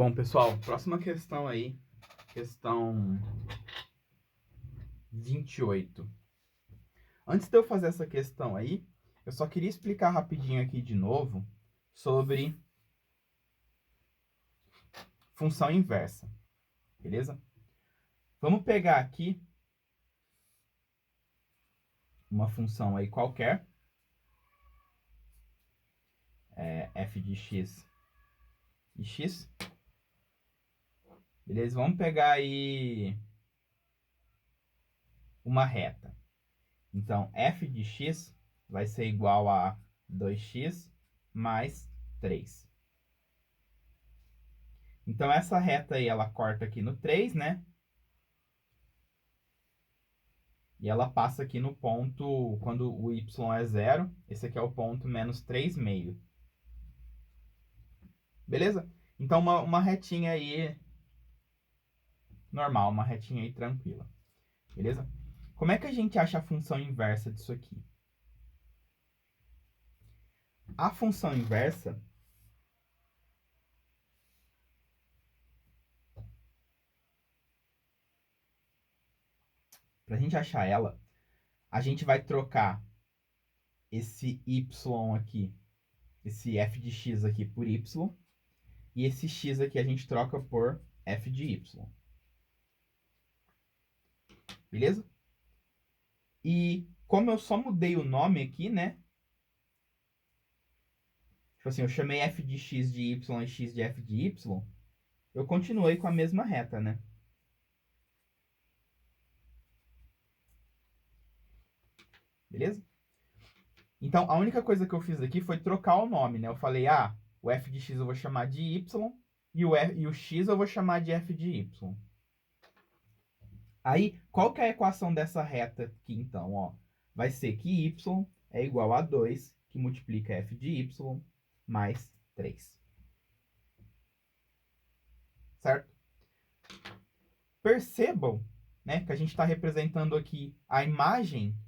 Bom, pessoal, próxima questão aí, questão 28. Antes de eu fazer essa questão aí, eu só queria explicar rapidinho aqui de novo sobre função inversa, beleza? Vamos pegar aqui uma função aí qualquer, f de x e x, beleza? Vamos pegar aí uma reta. Então, f de x vai ser igual a 2x mais 3. Então, essa reta aí, ela corta aqui no 3, né? E ela passa aqui no ponto, quando o y é 0, esse aqui é o ponto menos 3,5. Beleza? Então, uma retinha aí normal, uma retinha aí tranquila. Beleza? Como é que a gente acha a função inversa disso aqui? A função inversa, para a gente achar ela, a gente vai trocar esse y aqui, esse f de x aqui por y, e esse x aqui a gente troca por f de y. Beleza? E como eu só mudei o nome aqui, né? Tipo assim, eu chamei f de x de y e x de f de y, eu continuei com a mesma reta, né? Beleza? Então, a única coisa que eu fiz aqui foi trocar o nome, né? Eu falei, o f de x eu vou chamar de y e o x eu vou chamar de f de y. Aí, qual que é a equação dessa reta aqui, então? Ó, vai ser que y é igual a 2, que multiplica f de y, mais 3. Certo? Percebam, né, que a gente está representando aqui a imagem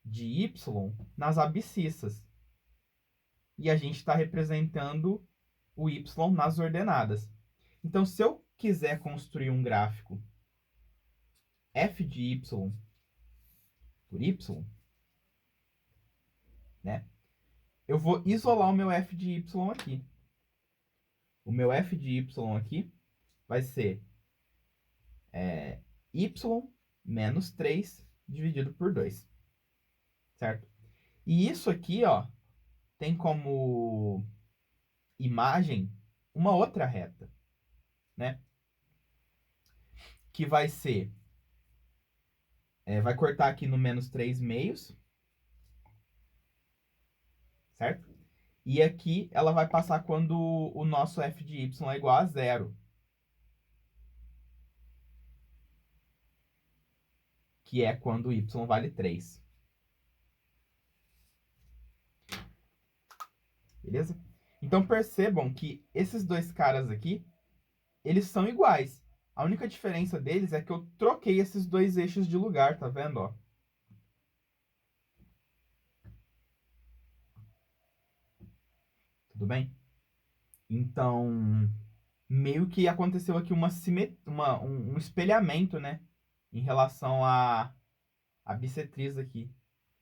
de y nas abscissas. E a gente está representando o y nas ordenadas. Então, se eu quiser construir um gráfico f de y por y, né, eu vou isolar o meu f de y aqui. O meu f de y aqui vai ser y menos 3 dividido por 2. Certo? E isso aqui, ó, tem como imagem uma outra reta, né? Que vai ser, vai cortar aqui no menos 3 meios, certo? E aqui ela vai passar quando o nosso f de y é igual a 0. Que é quando o y vale 3. Beleza? Então percebam que esses dois caras aqui, eles são iguais. A única diferença deles é que eu troquei esses dois eixos de lugar, tá vendo? Ó? Tudo bem? Então, meio que aconteceu aqui um espelhamento, né? Em relação à bissetriz aqui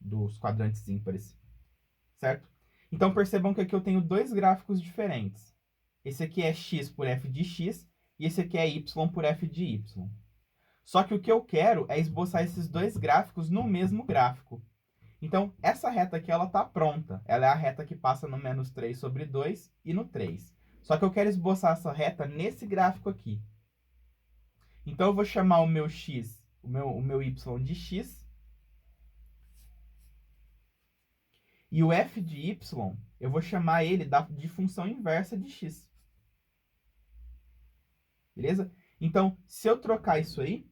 dos quadrantes ímpares. Certo? Então, percebam que aqui eu tenho dois gráficos diferentes. Esse aqui é x por f de x e esse aqui é y por f de y. Só que o que eu quero é esboçar esses dois gráficos no mesmo gráfico. Então, essa reta aqui, ela está pronta. Ela é a reta que passa no menos 3 sobre 2 e no 3. Só que eu quero esboçar essa reta nesse gráfico aqui. Então, eu vou chamar o meu x, o meu y de x. E o f de y, eu vou chamar ele de função inversa de x. Beleza? Então, se eu trocar isso aí,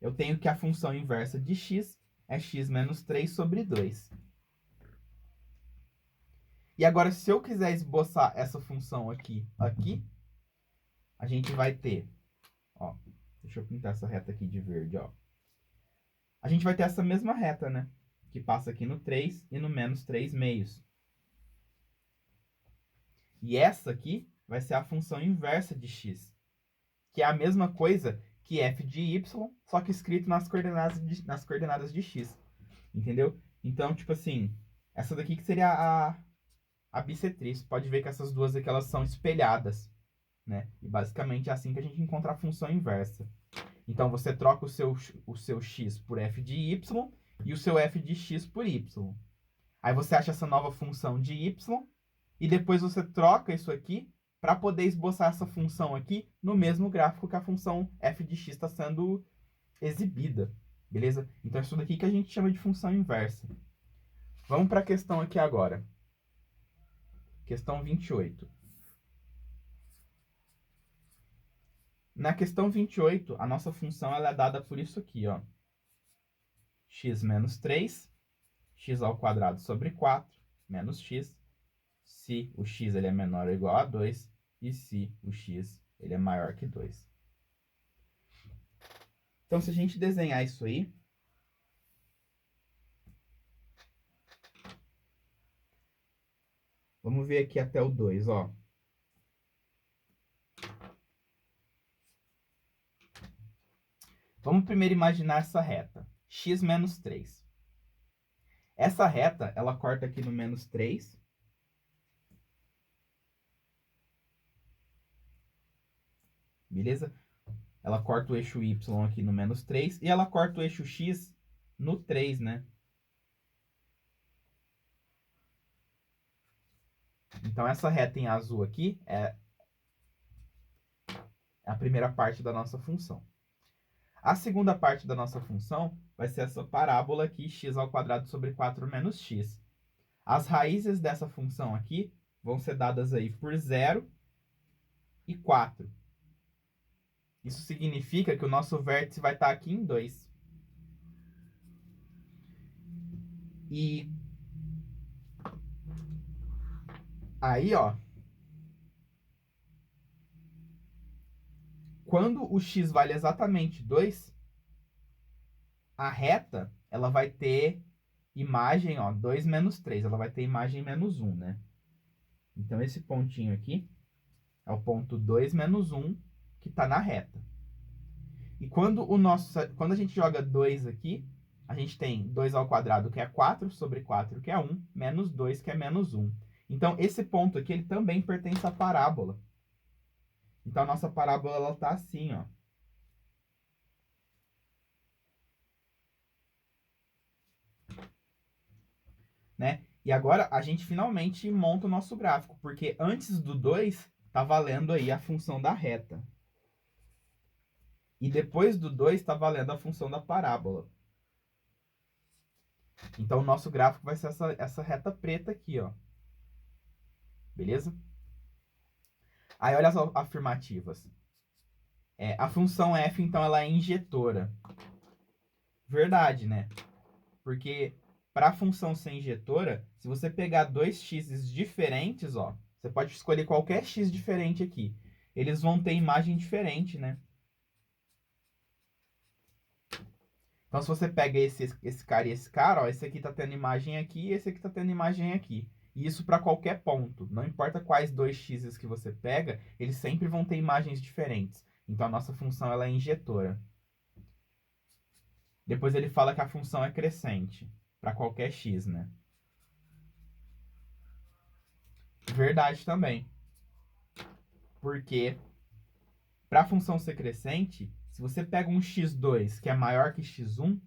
eu tenho que a função inversa de x é x menos 3 sobre 2. E agora, se eu quiser esboçar essa função aqui, a gente vai ter, ó, deixa eu pintar essa reta aqui de verde, ó. A gente vai ter essa mesma reta, né? Que passa aqui no 3 e no menos 3 meios. E essa aqui vai ser a função inversa de x, que é a mesma coisa que f de y, só que escrito nas coordenadas de x, entendeu? Então, tipo assim, essa daqui que seria a bissetriz. Pode ver que essas duas aqui, elas são espelhadas, né? E basicamente é assim que a gente encontra a função inversa. Então, você troca o seu x por f de y e o seu f de x por y. Aí você acha essa nova função de y e depois você troca isso aqui para poder esboçar essa função aqui no mesmo gráfico que a função f de x está sendo exibida, beleza? Então, é isso daqui que a gente chama de função inversa. Vamos para a questão aqui agora. Questão 28. Na questão 28, a nossa função ela é dada por isso aqui, ó. X menos 3, x ao quadrado sobre 4, menos x, se o x ele é menor ou igual a 2, e se o x ele é maior que 2. Então, se a gente desenhar isso aí, vamos ver aqui até o 2, ó. Vamos primeiro imaginar essa reta, x menos 3. Essa reta, ela corta aqui no menos 3. Beleza? Ela corta o eixo y aqui no menos 3 e ela corta o eixo x no 3, né? Então, essa reta em azul aqui é a primeira parte da nossa função. A segunda parte da nossa função vai ser essa parábola aqui, x ao quadrado sobre 4 menos x. As raízes dessa função aqui vão ser dadas aí por 0 e 4. Isso significa que o nosso vértice vai estar aqui em 2. E aí, ó, quando o x vale exatamente 2, a reta ela vai ter imagem, ó, 2 menos 3. Ela vai ter imagem menos 1, né? Então, esse pontinho aqui é o ponto 2 menos 1 que está na reta. E quando a gente joga 2 aqui, a gente tem 2 ao quadrado, que é 4, sobre 4, que é 1, menos 2, que é menos 1. Então, esse ponto aqui, ele também pertence à parábola. Então, a nossa parábola, ela tá assim, ó. Né? E agora, a gente finalmente monta o nosso gráfico, porque antes do 2, tá valendo aí a função da reta. E depois do 2, está valendo a função da parábola. Então, o nosso gráfico vai ser essa reta preta aqui, ó. Beleza? Aí, olha as afirmativas. A função f, então, ela é injetora. Verdade, né? Porque para a função ser injetora, se você pegar dois x's diferentes, ó, você pode escolher qualquer x diferente aqui. Eles vão ter imagem diferente, né? Então, se você pega esse cara e esse cara, ó, esse aqui tá tendo imagem aqui e esse aqui tá tendo imagem aqui. E isso para qualquer ponto. Não importa quais dois x's que você pega, eles sempre vão ter imagens diferentes. Então, a nossa função ela é injetora. Depois ele fala que a função é crescente para qualquer x, né? Verdade também. Porque para a função ser crescente, se você pega um x2 que é maior que x1,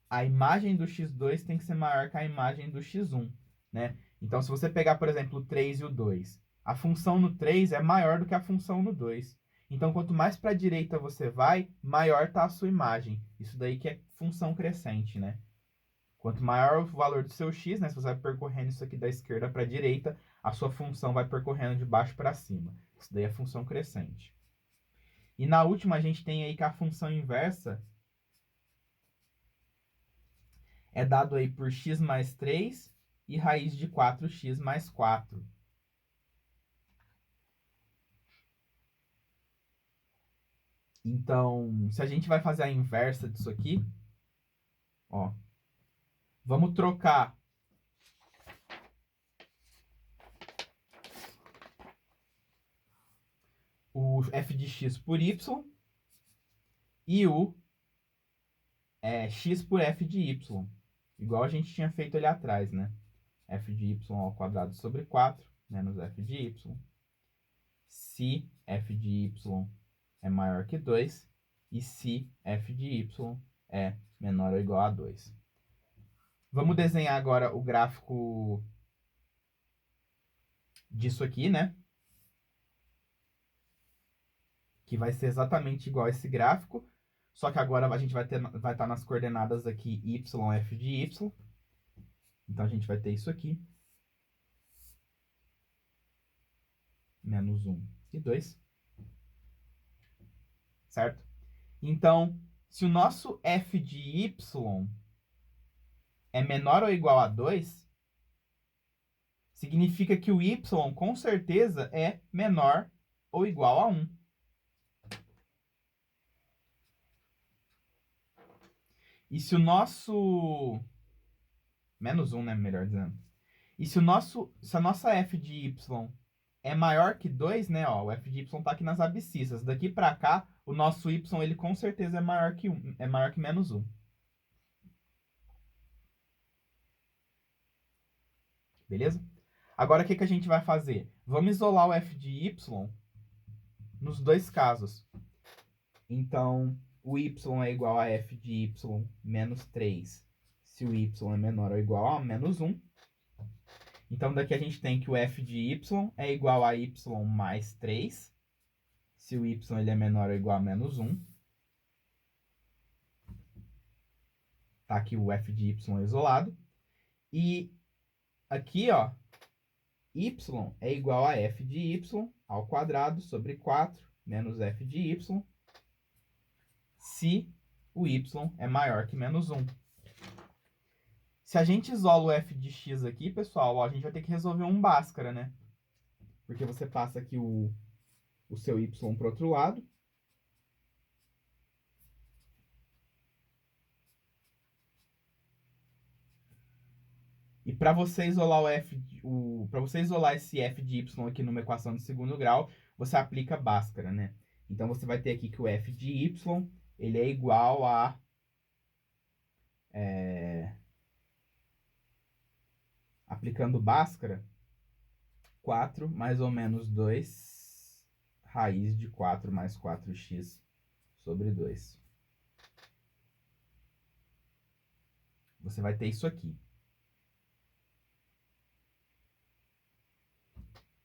a imagem do x2 tem que ser maior que a imagem do x1, né? Então, se você pegar, por exemplo, o 3 e o 2, a função no 3 é maior do que a função no 2. Então, quanto mais para a direita você vai, maior está a sua imagem. Isso daí que é função crescente, né? Quanto maior o valor do seu x, né? Se você vai percorrendo isso aqui da esquerda para a direita, a sua função vai percorrendo de baixo para cima. Isso daí é função crescente. E na última, a gente tem aí que a função inversa é dado aí por x mais 3 e raiz de 4x mais 4. Então, se a gente vai fazer a inversa disso aqui, ó, vamos trocar o f de x por y e o x por f de y. Igual a gente tinha feito ali atrás, né? F de y ao quadrado sobre 4 menos f de y. Se f de y é maior que 2 e se f de y é menor ou igual a 2. Vamos desenhar agora o gráfico disso aqui, né? Que vai ser exatamente igual a esse gráfico, só que agora a gente vai estar nas coordenadas aqui y, f de y. Então, a gente vai ter isso aqui. Menos 1 e 2. Certo? Então, se o nosso f de y é menor ou igual a 2, significa que o y com certeza é menor ou igual a 1. E se o nosso... Menos 1, né? Melhor dizendo. E se a nossa f de y é maior que 2, né? Ó, o f de y tá aqui nas abscissas. Daqui para cá, o nosso y ele com certeza é maior que 1, é maior que menos 1. Beleza? Agora, o que a gente vai fazer? Vamos isolar o f de y nos dois casos. Então, o y é igual a f de y menos 3, se o y é menor ou igual a menos 1. Então, daqui a gente tem que o f de y é igual a y mais 3, se o y ele é menor ou igual a menos 1. Tá aqui o f de y isolado. E aqui, ó, y é igual a f de y ao quadrado sobre 4 menos f de y, se o y é maior que menos 1. Se a gente isola o f de x aqui, pessoal, ó, a gente vai ter que resolver um Bhaskara, né? Porque você passa aqui o seu y para o outro lado. E para você isolar para você isolar esse f de y aqui numa equação de segundo grau, você aplica Bhaskara, né? Então você vai ter aqui que o f de y ele é igual a aplicando Bhaskara, 4 mais ou menos 2 raiz de 4 mais 4x sobre 2. Você vai ter isso aqui.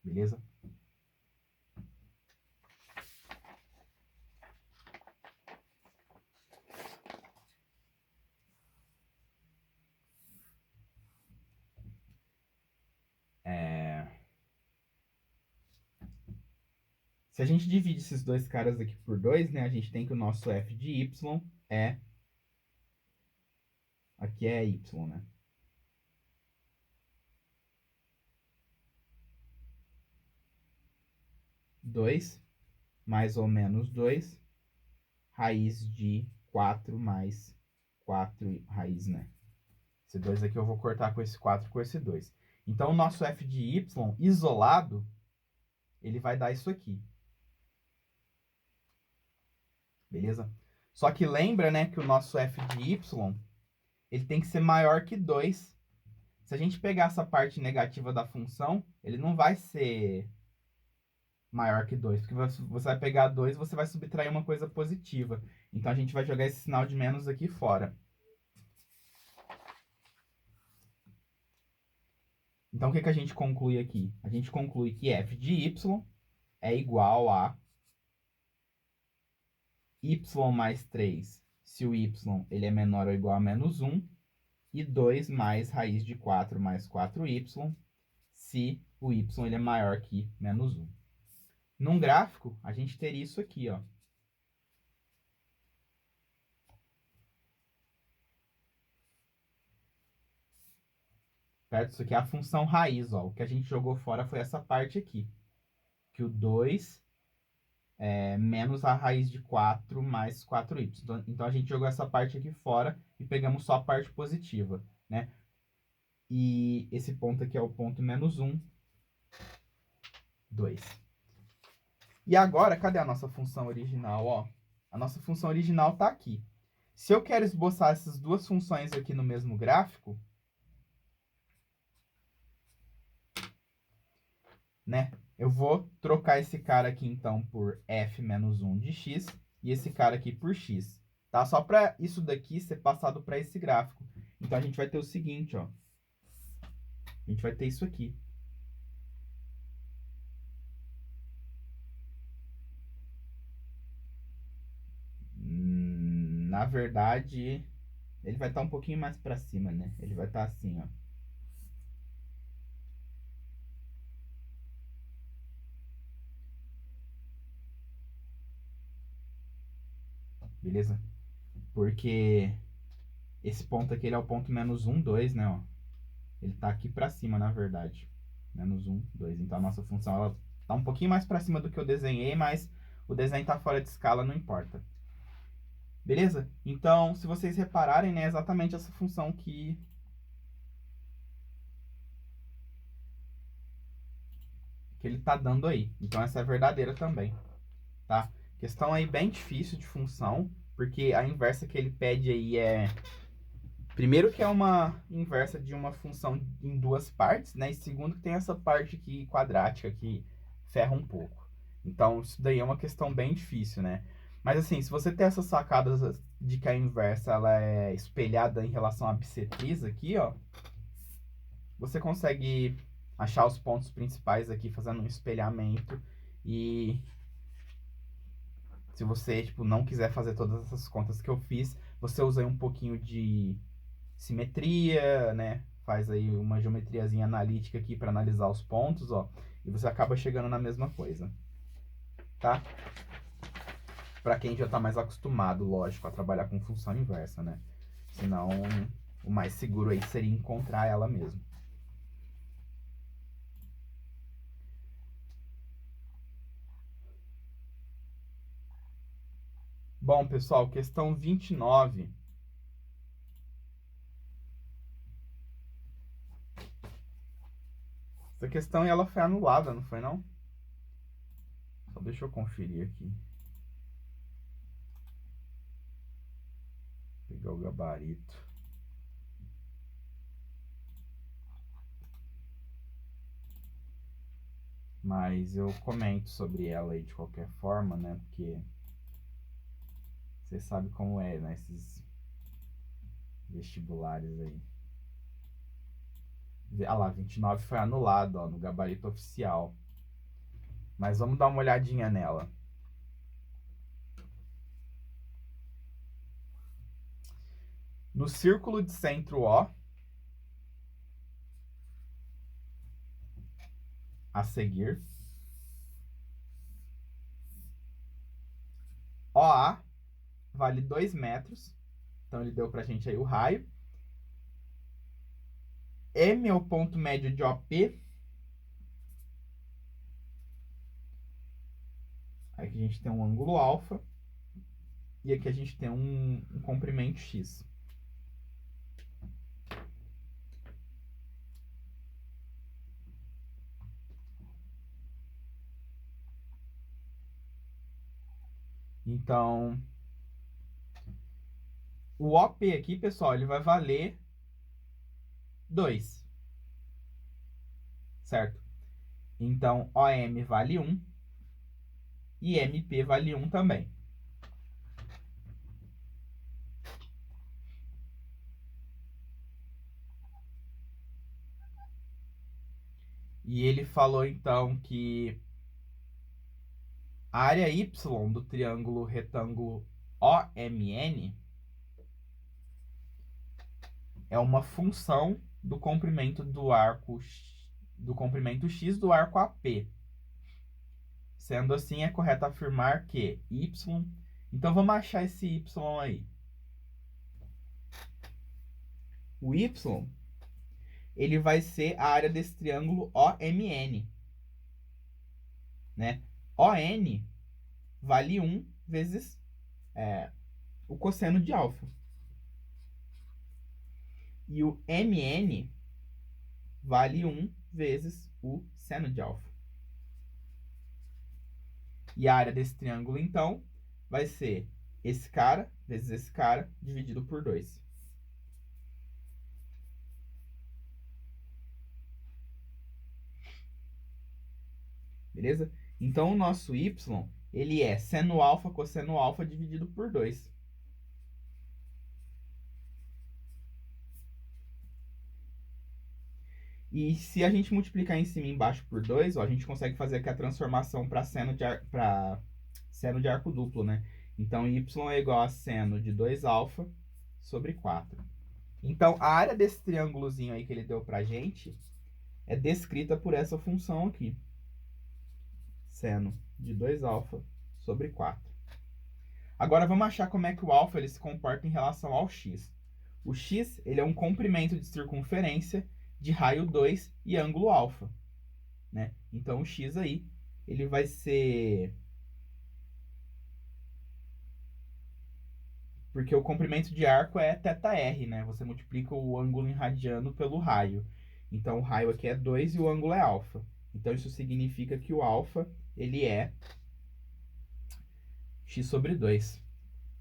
Beleza? Se a gente divide esses dois caras aqui por 2, né, a gente tem que o nosso f de y é... Aqui é y, né? Dois mais ou menos 2, raiz de 4 mais 4 raiz, né? Esse 2 aqui eu vou cortar com esse 4 com esse 2. Então, o nosso f de y isolado, ele vai dar isso aqui. Beleza? Só que lembra, né, que o nosso f de y, ele tem que ser maior que 2. Se a gente pegar essa parte negativa da função, ele não vai ser maior que 2, porque você vai pegar 2 e você vai subtrair uma coisa positiva. Então, a gente vai jogar esse sinal de menos aqui fora. Então, o que a gente conclui aqui? A gente conclui que f de y é igual a y mais 3, se o y ele é menor ou igual a menos 1, e 2 mais raiz de 4 mais 4y, se o y ele é maior que menos 1. Num gráfico, a gente teria isso aqui, ó. Certo? Isso aqui é a função raiz, ó. O que a gente jogou fora foi essa parte aqui. Que o 2 é menos a raiz de 4 mais 4y. Então, a gente jogou essa parte aqui fora e pegamos só a parte positiva, né? E esse ponto aqui é o ponto menos 1, 2. E agora, cadê a nossa função original? Ó, a nossa função original está aqui. Se eu quero esboçar essas duas funções aqui no mesmo gráfico, né? Eu vou trocar esse cara aqui, então, por f menos 1 de x e esse cara aqui por x, tá? Só para isso daqui ser passado para esse gráfico. Então, a gente vai ter o seguinte, ó. A gente vai ter isso aqui. Na verdade, ele vai estar um pouquinho mais para cima, né? Ele vai estar assim, ó. Beleza? Porque esse ponto aqui ele é o ponto menos 1, 2, né? Ó. Ele tá aqui para cima, na verdade. Menos 1, 2. Então, a nossa função ela tá um pouquinho mais para cima do que eu desenhei, mas o desenho tá fora de escala, não importa. Beleza? Então, se vocês repararem, né, é exatamente essa função que ele tá dando aí. Então, essa é verdadeira também, tá? Questão aí bem difícil de função, porque a inversa que ele pede aí é... Primeiro que é uma inversa de uma função em duas partes, né? E segundo que tem essa parte aqui quadrática que ferra um pouco. Então, isso daí é uma questão bem difícil, né? Mas assim, se você tem essas sacadas de que a inversa ela é espelhada em relação à bissetriz aqui, ó, você consegue achar os pontos principais aqui fazendo um espelhamento. E se você, tipo, não quiser fazer todas essas contas que eu fiz, você usa aí um pouquinho de simetria, né? Faz aí uma geometriazinha analítica aqui para analisar os pontos, ó. E você acaba chegando na mesma coisa, tá? Para quem já está mais acostumado, lógico, a trabalhar com função inversa, né? Senão, o mais seguro aí seria encontrar ela mesmo. Bom, pessoal, questão 29. Essa questão ela foi anulada, não foi não? Só deixa eu conferir aqui. Pegar o gabarito. Mas eu comento sobre ela aí de qualquer forma, né? Porque você sabe como é, né? Esses vestibulares aí. Ah lá, 29 foi anulado, ó, no gabarito oficial. Mas vamos dar uma olhadinha nela. No círculo de centro O, a seguir, OA vale 2 metros. Então, ele deu pra gente aí o raio. M é o ponto médio de OP. Aqui a gente tem um ângulo alfa. E aqui a gente tem um comprimento X. Então, o OP aqui, pessoal, ele vai valer 2. Certo? Então, OM vale 1 e MP vale 1 também. E ele falou, então, que a área Y do triângulo retângulo OMN é uma função do comprimento do arco do comprimento X do arco AP. Sendo assim, é correto afirmar que Y... Então, vamos achar esse Y aí. O Y, ele vai ser a área desse triângulo OMN. Né? ON vale 1 vezes o cosseno de alfa. E o MN vale 1 vezes o seno de alfa. E a área desse triângulo, então, vai ser esse cara vezes esse cara dividido por 2. Beleza? Então, o nosso y, ele é seno alfa cosseno alfa dividido por 2. E se a gente multiplicar em cima e embaixo por 2, ó, a gente consegue fazer aqui a transformação para seno de arco duplo, né? Então, y é igual a seno de 2α sobre 4. Então, a área desse triângulozinho aí que ele deu pra gente é descrita por essa função aqui. Seno de 2α sobre 4. Agora, vamos achar como é que o alfa ele se comporta em relação ao x. O x ele é um comprimento de circunferência de raio 2 e ângulo alfa, né? Então, o x aí, ele vai ser... Porque o comprimento de arco é θr, né? Você multiplica o ângulo em radiano pelo raio. Então, o raio aqui é 2 e o ângulo é alfa. Então, isso significa que o alfa, ele é x sobre 2.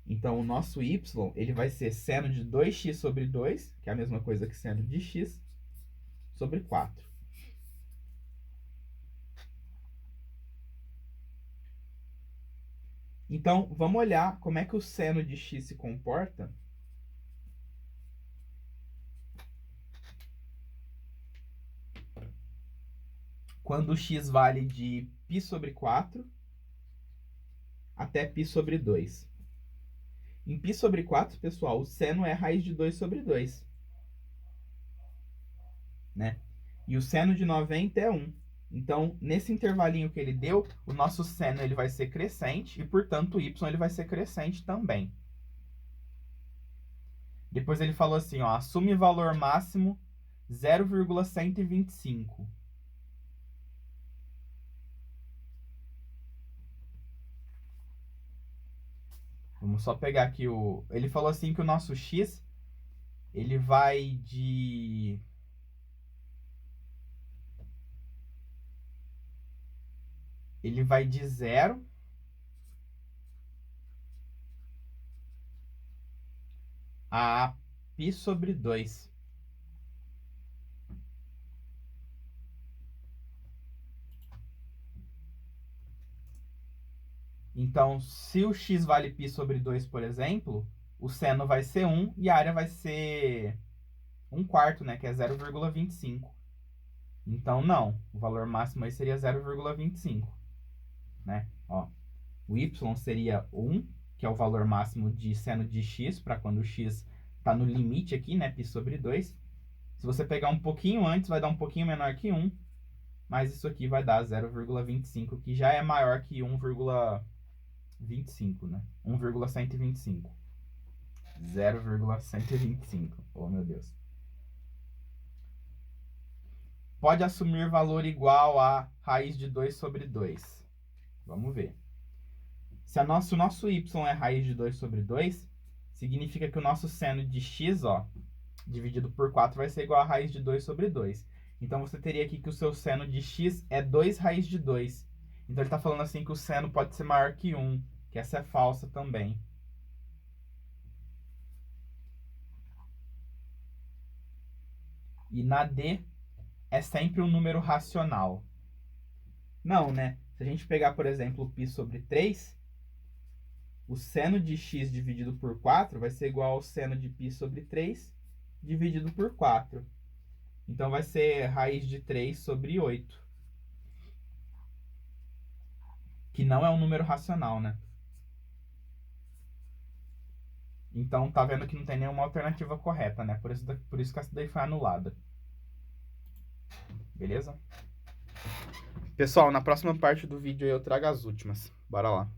Então, o nosso y, ele vai ser seno de 2x sobre 2, que é a mesma coisa que seno de x, sobre 4. Então, vamos olhar como é que o seno de x se comporta. Quando o x vale de π sobre 4 até π sobre 2. Em π sobre 4, pessoal, o seno é raiz de 2 sobre 2. Né? E o seno de 90 é 1. Então, nesse intervalinho que ele deu, o nosso seno ele vai ser crescente e, portanto, o y ele vai ser crescente também. Depois ele falou assim, ó, assume valor máximo 0,125. Vamos só pegar aqui o... Ele falou assim que o nosso x, ele vai de... Ele vai de 0 a π sobre 2. Então, se o x vale π sobre 2, por exemplo, o seno vai ser 1 e a área vai ser 1/4, né, que é 0,25. Então, não. O valor máximo aí seria 0,25, né? Ó, o y seria 1, que é o valor máximo de seno de x, para quando o x está no limite aqui, né, π sobre 2. Se você pegar um pouquinho antes, vai dar um pouquinho menor que 1, mas isso aqui vai dar 0,25, que já é maior que 1,25, né? 1,125. 0,125. Oh, meu Deus. Pode assumir valor igual a raiz de 2 sobre 2. Vamos ver. Se o nosso y é raiz de 2 sobre 2, significa que o nosso seno de x, ó, dividido por 4, vai ser igual a raiz de 2 sobre 2. Então, você teria aqui que o seu seno de x é 2 raiz de 2. Então, ele está falando assim que o seno pode ser maior que 1, que essa é falsa também. E na D é sempre um número racional. Não, né? Se a gente pegar, por exemplo, π sobre 3, o seno de x dividido por 4 vai ser igual ao seno de π sobre 3 dividido por 4. Então, vai ser raiz de 3 sobre 8. Que não é um número racional, né? Então, tá vendo que não tem nenhuma alternativa correta, né? Por isso que essa daí foi anulada. Beleza? Pessoal, na próxima parte do vídeo eu trago as últimas. Bora lá.